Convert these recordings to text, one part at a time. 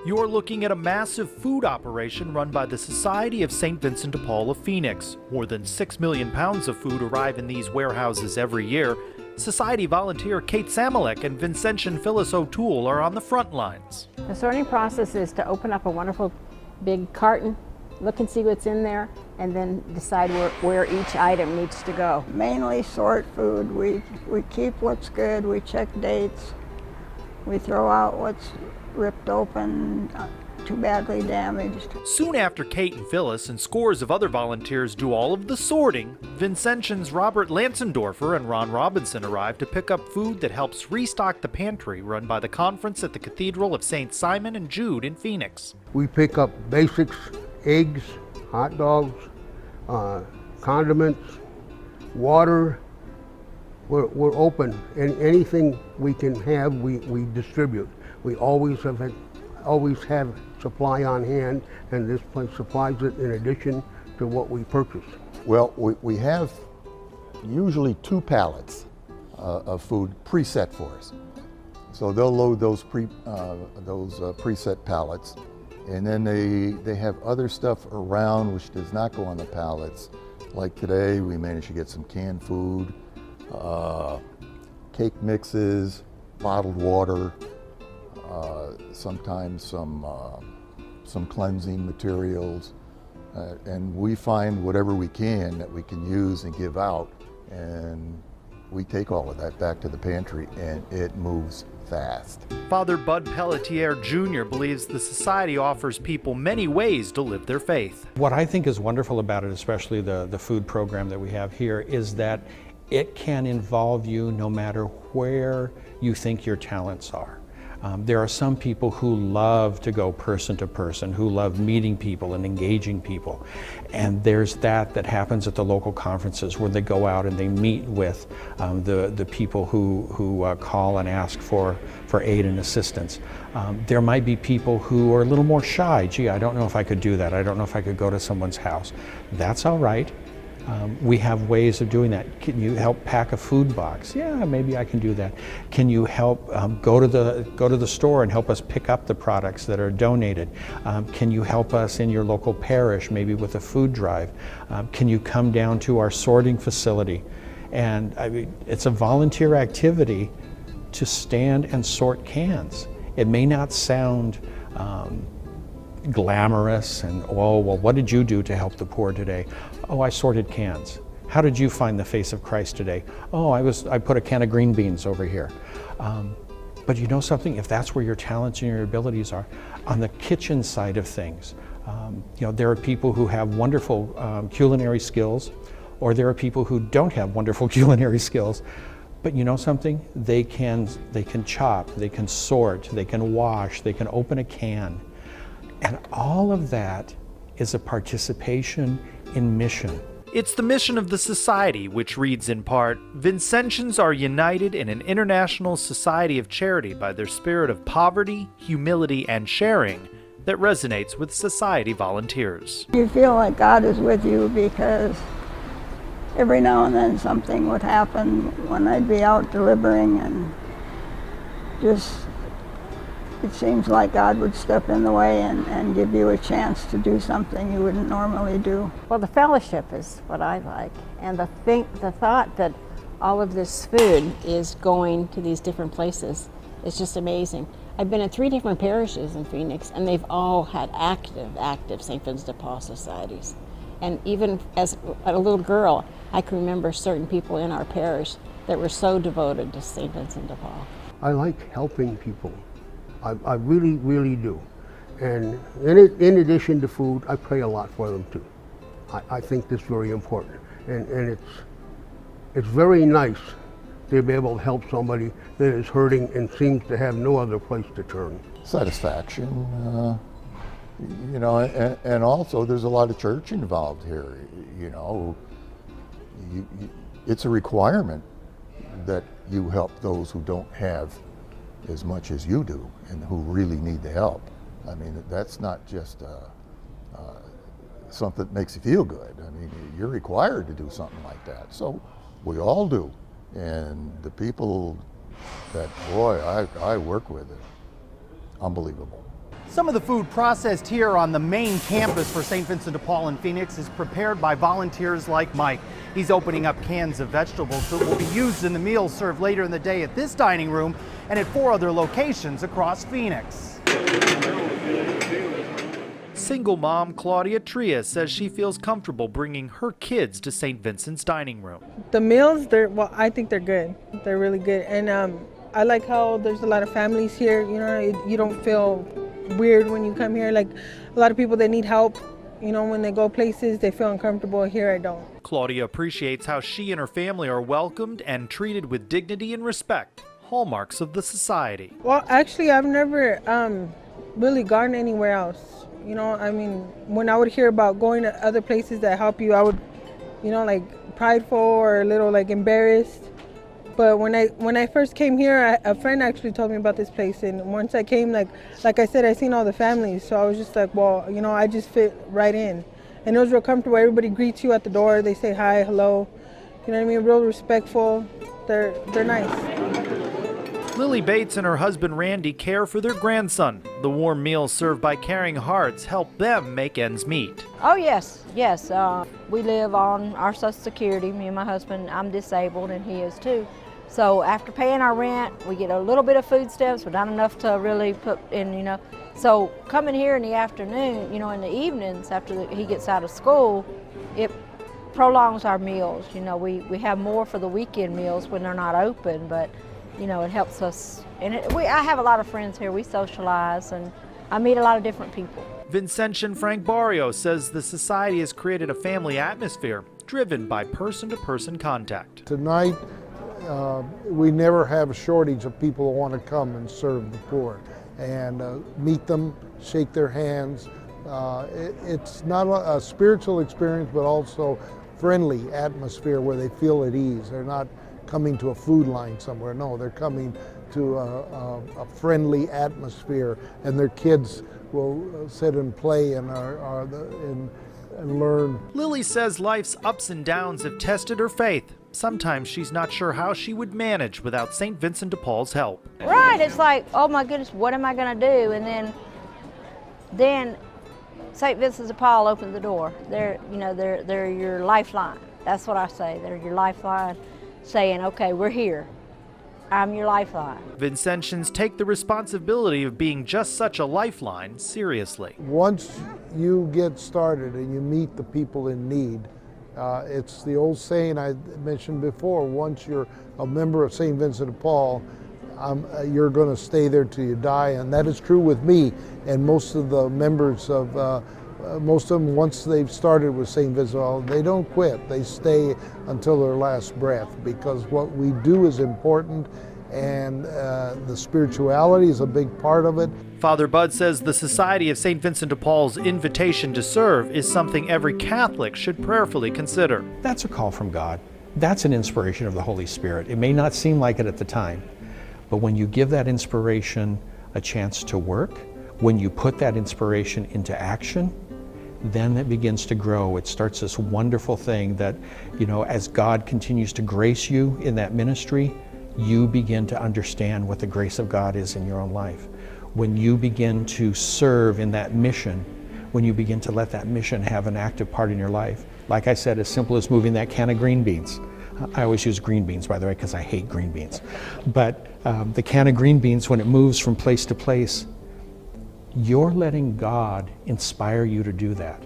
You're looking at a massive food operation run by the Society of St. Vincent de Paul of Phoenix. More than 6 million pounds of food arrive in these warehouses every year. Society volunteer Kate Samalek and Vincentian Phyllis O'Toole are on the front lines. The sorting process is to open up a wonderful big carton, look and see what's in there, and then decide where each item needs to go. Mainly sort food. We keep what's good, we check dates, we throw out what's ripped open, too badly damaged. Soon after Kate and Phyllis and scores of other volunteers do all of the sorting, Vincentians Robert Lansendorfer and Ron Robinson arrive to pick up food that helps restock the pantry run by the conference at the Cathedral of St. Simon and Jude in Phoenix. We pick up basics, eggs, hot dogs, condiments, water. We're open, and anything we can have, we distribute. We always have supply on hand, and this place supplies it in addition to what we purchase. Well, we have usually 2 pallets of food preset for us. So they'll load those preset pallets, and then they have other stuff around which does not go on the pallets. Like today, we managed to get some canned food, cake mixes, bottled water, sometimes some cleansing materials, and we find whatever we can that we can use and give out, and we take all of that back to the pantry, and it moves fast. Father Bud Pelletier Jr. believes the society offers people many ways to live their faith. What I think is wonderful about it, especially the food program that we have here, is that it can involve you no matter where you think your talents are. There are some people who love to go person to person, who love meeting people and engaging people. And there's that happens at the local conferences where they go out and they meet with the people who call and ask for aid and assistance. There might be people who are a little more shy. Gee, I don't know if I could do that. I don't know if I could go to someone's house. That's all right. We have ways of doing that. Can you help pack a food box? Yeah, maybe I can do that. Can you help go to the store and help us pick up the products that are donated? Can you help us in your local parish, maybe with a food drive? Can you come down to our sorting facility? And I mean, it's a volunteer activity to stand and sort cans. It may not sound glamorous and, oh, well, what did you do to help the poor today? Oh, I sorted cans. How did you find the face of Christ today? Oh, I put a can of green beans over here. But you know something? If that's where your talents and your abilities are, on the kitchen side of things, there are people who have wonderful culinary skills, or there are people who don't have wonderful culinary skills. But you know something? They can chop, they can sort, they can wash, they can open a can. And all of that is a participation in mission. It's the mission of the society, which reads in part, Vincentians are united in an international society of charity by their spirit of poverty, humility, and sharing that resonates with society volunteers. You feel like God is with you because every now and then something would happen when I'd be out delivering, and just it seems like God would step in the way and give you a chance to do something you wouldn't normally do. Well, the fellowship is what I like, and the thought that all of this food is going to these different places is just amazing. I've been in 3 different parishes in Phoenix, and they've all had active St. Vincent de Paul societies. And even as a little girl, I can remember certain people in our parish that were so devoted to St. Vincent de Paul. I like helping people. I really, really do. And in addition to food, I pray a lot for them too. I think that's very important. And it's very nice to be able to help somebody that is hurting and seems to have no other place to turn. Satisfaction, and also there's a lot of church involved here. It's a requirement that you help those who don't have as much as you do and who really need the help. I mean, that's not just something that makes you feel good. I mean, you're required to do something like that. So we all do. And the people that, boy, I work with, it unbelievable. Some of the food processed here on the main campus for St. Vincent de Paul in Phoenix is prepared by volunteers like Mike. He's opening up cans of vegetables that will be used in the meals served later in the day at this dining room and at 4 other locations across Phoenix. Single mom Claudia Tria says she feels comfortable bringing her kids to St. Vincent's dining room. The meals, I think they're good. They're really good. And I like how there's a lot of families here. You know, you don't feel weird when you come here. Like a lot of people that need help, you know, when they go places, they feel uncomfortable. Here I don't. Claudia appreciates how she and her family are welcomed and treated with dignity and respect, hallmarks of the society. Well, actually, I've never really gone anywhere else. You know, I mean, when I would hear about going to other places that help you, I would, you know, like prideful or a little like embarrassed. But when I first came here, a friend actually told me about this place, and once I came, like I said, I seen all the families, so I was just like, well, you know, I just fit right in, and it was real comfortable. Everybody greets you at the door. They say hi, hello, you know what I mean? Real respectful. They're nice. Lily Bates and her husband Randy care for their grandson. The warm meals served by Caring Hearts help them make ends meet. Oh yes. We live on our Social Security, me and my husband. I'm disabled and he is too. So after paying our rent, we get a little bit of food stamps, but not enough to really put in, you know. So coming here in the afternoon, you know, in the evenings after he gets out of school, it prolongs our meals. You know, we have more for the weekend meals when they're not open, but you know, it helps us. And I have a lot of friends here. We socialize and I meet a lot of different people. Vincentian Frank Barrio says the society has created a family atmosphere driven by person-to-person contact. Tonight, we never have a shortage of people who want to come and serve the poor and meet them, shake their hands. It's not a spiritual experience, but also friendly atmosphere where they feel at ease. They're not coming to a food line somewhere. No, they're coming to a friendly atmosphere, and their kids will sit and play and and learn. Lily says life's ups and downs have tested her faith. Sometimes she's not sure how she would manage without St. Vincent de Paul's help. Right, it's like, oh my goodness, what am I going to do? And then St. Vincent de Paul opened the door. They're your lifeline. That's what I say. They're your lifeline, saying, okay, we're here. I'm your lifeline. Vincentians take the responsibility of being just such a lifeline seriously. Once you get started and you meet the people in need, it's the old saying I mentioned before, once you're a member of St. Vincent de Paul, you're going to stay there till you die, and that is true with me and most of the members of most of them, once they've started with St. Vincent, they don't quit. They stay until their last breath, because what we do is important, and the spirituality is a big part of it. Father Bud says the Society of St. Vincent de Paul's invitation to serve is something every Catholic should prayerfully consider. That's a call from God. That's an inspiration of the Holy Spirit. It may not seem like it at the time, but when you give that inspiration a chance to work, when you put that inspiration into action, then it begins to grow. It starts this wonderful thing that, you know, as God continues to grace you in that ministry, you begin to understand what the grace of God is in your own life. When you begin to serve in that mission, when you begin to let that mission have an active part in your life, like I said, as simple as moving that can of green beans. I always use green beans, by the way, because I hate green beans. But the can of green beans, when it moves from place to place, you're letting God inspire you to do that.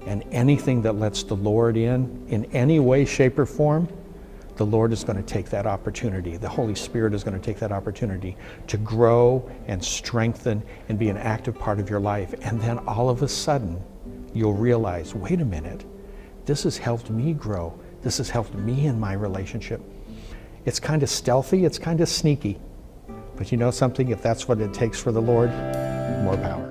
And anything that lets the Lord in any way, shape, or form, the Lord is going to take that opportunity. The Holy Spirit is going to take that opportunity to grow and strengthen and be an active part of your life. And then all of a sudden, you'll realize, wait a minute, this has helped me grow. This has helped me in my relationship. It's kind of stealthy, it's kind of sneaky. But you know something? If that's what it takes for the Lord, more power.